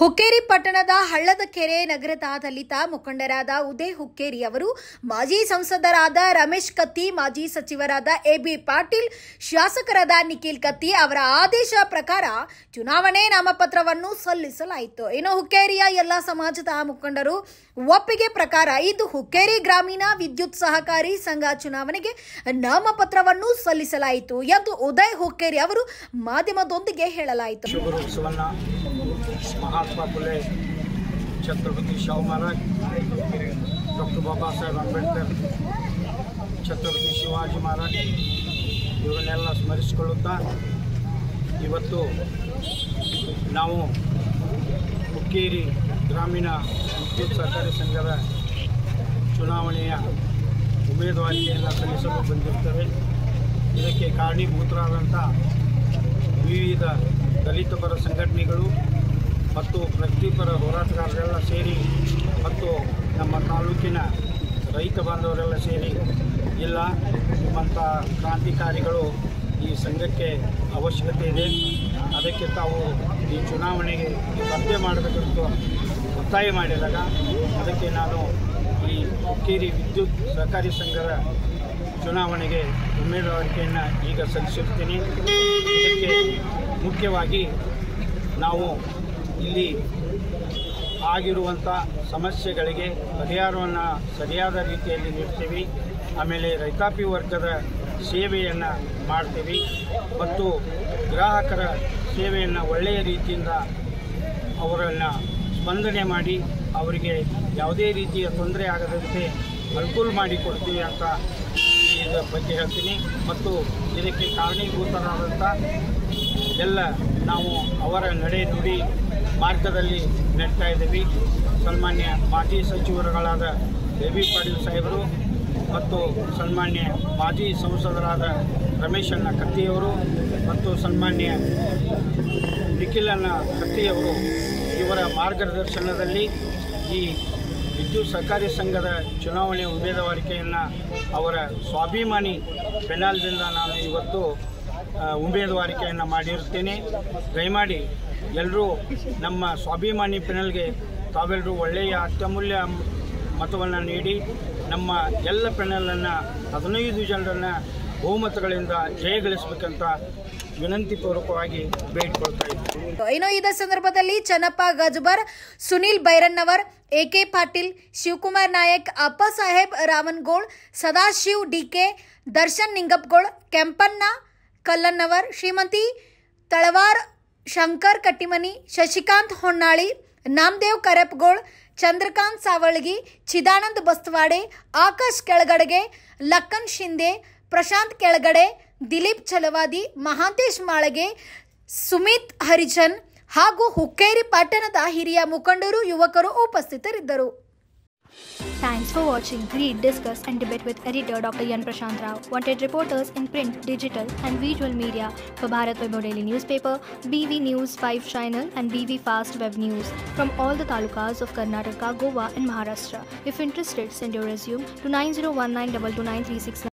ಹುಕ್ಕೇರಿ ಪಟ್ಟಣದ ಹಳ್ಳದಕೆರೆ ನಗರದ ದಲಿತ ಮುಖಂಡರಾದ ಉದಯ್ ಹುಕ್ಕೇರಿ ಅವರು ಮಾಜಿ ಸಂಸದರಾದ ರಮೇಶ್ ಕತ್ತಿ, ಮಾಜಿ ಸಚಿವರಾದ ಎಬಿ ಪಾಟೀಲ್, ಶಾಸಕರಾದ ನಿಖಿಲ್ ಕತ್ತಿ ಅವರ ಆದೇಶ ಪ್ರಕಾರ ಚುನಾವಣೆ ನಾಮಪತ್ರವನ್ನು ಸಲ್ಲಿಸಲಾಯಿತು. ಇನ್ನು ಹುಕ್ಕೇರಿಯ ಎಲ್ಲ ಸಮಾಜದ ಮುಖಂಡರು ಒಪ್ಪಿಗೆ ಪ್ರಕಾರ ಇದು ಹುಕ್ಕೇರಿ ಗ್ರಾಮೀಣ ವಿದ್ಯುತ್ ಸಹಕಾರಿ ಸಂಘ ಚುನಾವಣೆಗೆ ನಾಮಪತ್ರವನ್ನು ಸಲ್ಲಿಸಲಾಯಿತು ಎಂದು ಉದಯ್ ಹುಕ್ಕೇರಿ ಅವರು ಮಾಧ್ಯಮದೊಂದಿಗೆ ಹೇಳಲಾಯಿತು. महात्मा फुले, छत्रपति शाहू महाराज, डॉक्टर बाबा साहेब अंबेडकर, छत्रपति शिवाजी महाराज ಇವರನ್ನೆಲ್ಲ ಸ್ಮರಿಸಿಕೊಳ್ಳುತ್ತಾ ಇವತ್ತು ನಾವು ಹುಕ್ಕೇರಿ ಗ್ರಾಮೀಣ ವಿದ್ಯುತ್ ಸಹಕಾರಿ ಸಂಘದ ಚುನಾವಣೆಯ ಉಮೇದುವಾರಿಕೆಯನ್ನು ಸಲ್ಲಿಸಲು ಬಂದಿರುತ್ತೇವೆ. ಇದಕ್ಕೆ ಕಾರಣೀಭೂತರಾದಂಥ ವಿವಿಧ ದಲಿತ ಪರ ಸಂಘಟನೆಗಳು ಮತ್ತು ಪ್ರಗತಿಪರ ಹೋರಾಟಗಾರರೆಲ್ಲ ಸೇರಿ ಮತ್ತು ನಮ್ಮ ತಾಲೂಕಿನ ರೈತ ಬಾಂಧವರೆಲ್ಲ ಸೇರಿ ಇಲ್ಲ ನಿಮ್ಮಂಥ ಕ್ರಾಂತಿಕಾರಿಗಳು ಈ ಸಂಘಕ್ಕೆ ಅವಶ್ಯಕತೆ ಇದೆ, ಅದಕ್ಕೆ ತಾವು ಈ ಚುನಾವಣೆಗೆ ಸ್ಪರ್ಧೆ ಮಾಡಬೇಕೆಂದು ಒತ್ತಾಯ ಮಾಡಿದಾಗ ಅದಕ್ಕೆ ನಾನು ಈ ಹುಕ್ಕೇರಿ ವಿದ್ಯುತ್ ಸಹಕಾರಿ ಸಂಘದ ಚುನಾವಣೆಗೆ ಉಮೇದುವಾರಿಕೆಯನ್ನು ಈಗ ಸಲ್ಲಿಸುತ್ತೇನೆ. ಇದಕ್ಕೆ ಮುಖ್ಯವಾಗಿ ನಾವು ಇಲ್ಲಿ ಆಗಿರುವಂಥ ಸಮಸ್ಯೆಗಳಿಗೆ ಪರಿಹಾರವನ್ನು ಸರಿಯಾದ ರೀತಿಯಲ್ಲಿ ನೀಡ್ತೀವಿ. ಆಮೇಲೆ ರೈತಾಪಿ ವರ್ಗದ ಸೇವೆಯನ್ನು ಮಾಡ್ತೀವಿ ಮತ್ತು ಗ್ರಾಹಕರ ಸೇವೆಯನ್ನು ಒಳ್ಳೆಯ ರೀತಿಯಿಂದ ಅವರನ್ನು ಸ್ಪಂದನೆ ಮಾಡಿ ಅವರಿಗೆ ಯಾವುದೇ ರೀತಿಯ ತೊಂದರೆ ಆಗದಂತೆ ಅನುಕೂಲ ಮಾಡಿಕೊಡ್ತೀವಿ ಅಂತ ಇದರ ಬಗ್ಗೆ ಹೇಳ್ತೀನಿ. ಮತ್ತು ಇದಕ್ಕೆ ಕಾರಣೀಭೂತರಾದಂಥ ಎಲ್ಲ ನಾವು ಅವರ ನಡೆ ನುಡಿ ಮಾರ್ಗದಲ್ಲಿ ನಡ್ತಾ ಇದ್ದೀವಿ. ಸನ್ಮಾನ್ಯ ಮಾಜಿ ಸಚಿವರುಗಳಾದ ಎಬಿ ಪಾಟೀಲ್ ಸಾಹೇಬರು ಮತ್ತು ಸನ್ಮಾನ್ಯ ಮಾಜಿ ಸಂಸದರಾದ ರಮೇಶಣ್ಣ ಕತ್ತಿಯವರು ಮತ್ತು ಸನ್ಮಾನ್ಯ ನಿಖಿಲಣ್ಣ ಕತ್ತಿಯವರು ಇವರ ಮಾರ್ಗದರ್ಶನದಲ್ಲಿ ಈ ವಿದ್ಯುತ್ ಸಹಕಾರಿ ಸಂಘದ ಚುನಾವಣೆ ಉಮೇದುವಾರಿಕೆಯನ್ನು ಅವರ ಸ್ವಾಭಿಮಾನಿ ಪೆನಾಲ್ದಿಂದ ನಾನು ಇವತ್ತು ಉಮೇದುವಾರಿಕೆಯನ್ನು ಮಾಡಿರುತ್ತೇನೆ. ದಯಮಾಡಿ ಎಲ್ಲರೂ ನಮ್ಮ ಸ್ವಾಭಿಮಾನಿ ಪೆನಲ್ಗೆ ತಾವೆಲ್ಲರೂ ಒಳ್ಳೆಯ ಅತ್ಯಮೂಲ್ಯ ಮತವನ್ನು ನೀಡಿ ನಮ್ಮ ಎಲ್ಲ ಪೆನಲನ್ನು 15 ಜನರನ್ನು ಬಹುಮತಗಳಿಂದ ಜಯಗಳಿಸಬೇಕಂತ ವಿನಂತಿ ಪೂರ್ವಕವಾಗಿ ಬೇಡಿಕೊಳ್ತಾ ಇದ್ದೀನಿ. ಇನ್ನು ಇದೇ ಸಂದರ್ಭದಲ್ಲಿ ಚನ್ನಪ್ಪ ಗಜಬರ್, ಸುನಿಲ್ ಬೈರನ್ನವರ್, ಎಕೆ ಪಾಟೀಲ್, ಶಿವಕುಮಾರ್ ನಾಯಕ್, ಅಪ್ಪ ಸಾಹೇಬ್ ರಾಮನ್ಗೋಳ್, ಸದಾಶಿವ್ ಡಿಕೆ, ದರ್ಶನ್ ನಿಂಗಪ್ಗೋಳ್, ಕೆಂಪಣ್ಣ ಕಲ್ಲನ್ನವರ್, ಶ್ರೀಮತಿ ತಳವಾರ್, ಶಂಕರ್ ಕಟ್ಟಿಮನಿ, ಶಶಿಕಾಂತ್ ಹೊನ್ನಾಳಿ, ನಾಮದೇವ್ ಕರಪ್ಗೋಳ್, ಚಂದ್ರಕಾಂತ್ ಸಾವಳಗಿ, ಚಿದಾನಂದ್ ಬಸ್ತವಾಡೆ, ಆಕಾಶ್ ಕೆಳಗಡೆಗೆ, ಲಕ್ಕನ್ ಶಿಂದೆ, ಪ್ರಶಾಂತ್ ಕೆಳಗಡೆ, ದಿಲೀಪ್ ಛಲವಾದಿ, ಮಹಾಂತೇಶ್ ಮಾಳಗೆ, ಸುಮಿತ್ ಹರಿಜನ್ ಹಾಗೂ ಹುಕ್ಕೇರಿ ಪಟ್ಟಣದ ಹಿರಿಯ ಮುಖಂಡರು, ಯುವಕರು ಉಪಸ್ಥಿತರಿದ್ದರು. Thanks for watching. Read, discuss and debate with editor Dr. Yan Prashant Rao. Wanted reporters in print, digital and visual media for Bharat Vaibhav Daily Newspaper, BV News 5 Channel and BV Fast Web News from all the talukas of Karnataka, Goa and Maharashtra. If interested, send your resume to 9019229369.